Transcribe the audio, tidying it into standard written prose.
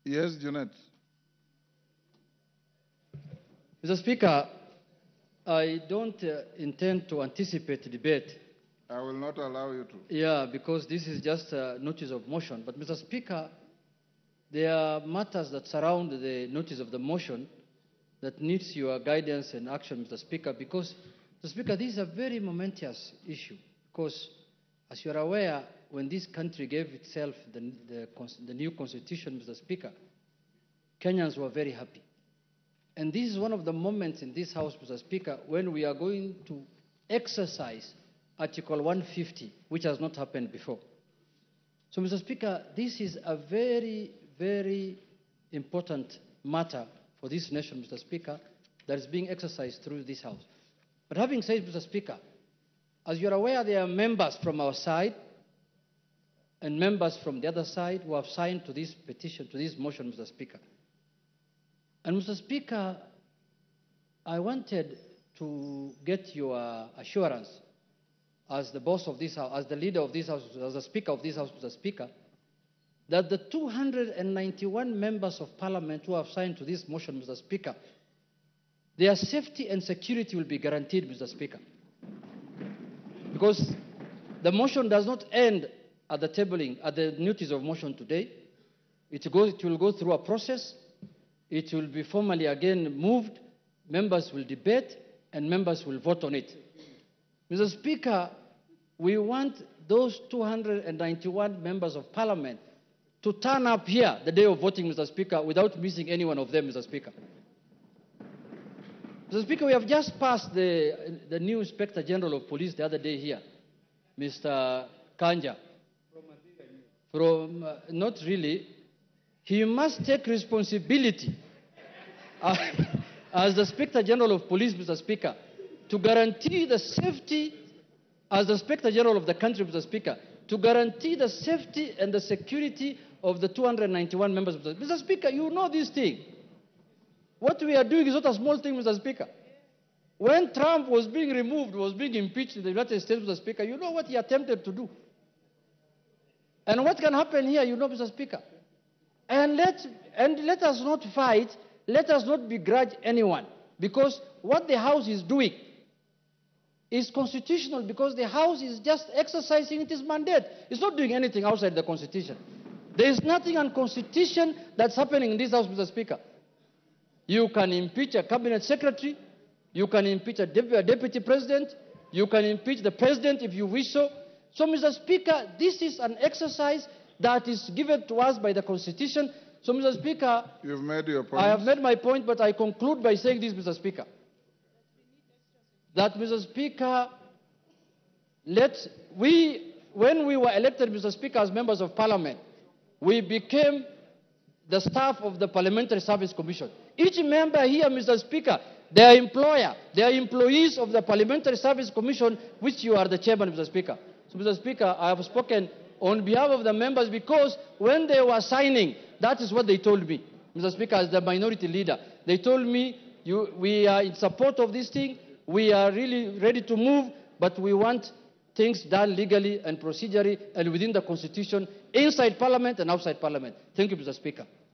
Yes, Junet. Mr. Speaker, I don't intend to anticipate the debate. I will not allow you to. Yeah, because this is just a notice of motion. But, Mr. Speaker, there are matters that surround the notice of the motion that needs your guidance and action, Mr. Speaker, because, Mr. Speaker, this is a very momentous issue. Because, as you are aware, when this country gave itself the new constitution, Mr. Speaker, Kenyans were very happy. And this is one of the moments in this House, Mr. Speaker, when we are going to exercise Article 150, which has not happened before. So, Mr. Speaker, this is a very, very important matter for this nation, Mr. Speaker, that is being exercised through this House. But having said, Mr. Speaker, as you're aware, there are members from our side and members from the other side who have signed to this petition, to this motion, Mr. Speaker. And, Mr. Speaker, I wanted to get your assurance as the boss of this House, as the leader of this House, as the Speaker of this House, Mr. Speaker, that the 291 members of Parliament who have signed to this motion, Mr. Speaker, their safety and security will be guaranteed, Mr. Speaker. Because the motion does not end at the tabling, at the notice of motion today. It will go through a process. It will be formally again moved. Members will debate, and members will vote on it. Mr. Speaker, we want those 291 members of Parliament to turn up here the day of voting, Mr. Speaker, without missing any one of them, Mr. Speaker. Mr. Speaker, we have just passed the new Inspector General of Police the other day here, Mr. Kanja. Not really. He must take responsibility as the Inspector General of Police, Mr. Speaker, to guarantee the safety, as the Inspector General of the country, Mr. Speaker, to guarantee the safety and the security of the 291 members. Mr. Speaker, you know this thing. What we are doing is not a small thing, Mr. Speaker. When Trump was being removed, was being impeached in the United States, Mr. Speaker, you know what he attempted to do. And what can happen here, you know, Mr. Speaker. And let us not fight, let us not begrudge anyone, because what the House is doing is constitutional, because the House is just exercising its mandate. It's not doing anything outside the Constitution. There is nothing unconstitutional that's happening in this House, Mr. Speaker. You can impeach a cabinet secretary, you can impeach a deputy president, you can impeach the president if you wish so. So, Mr. Speaker, this is an exercise that is given to us by the Constitution. So, Mr. Speaker, you've made your point. I have made my point, but I conclude by saying this, Mr. Speaker. That, Mr. Speaker, when we were elected, Mr. Speaker, as members of Parliament, we became the staff of the Parliamentary Service Commission. Each member here, Mr. Speaker, their employer, they are employees of the Parliamentary Service Commission, which you are the chairman, Mr. Speaker. So, Mr. Speaker, I have spoken on behalf of the members because when they were signing, that is what they told me, Mr. Speaker, as the minority leader. They told me, we are in support of this thing, we are really ready to move, but we want things done legally and procedurally and within the Constitution, inside Parliament and outside Parliament. Thank you, Mr. Speaker.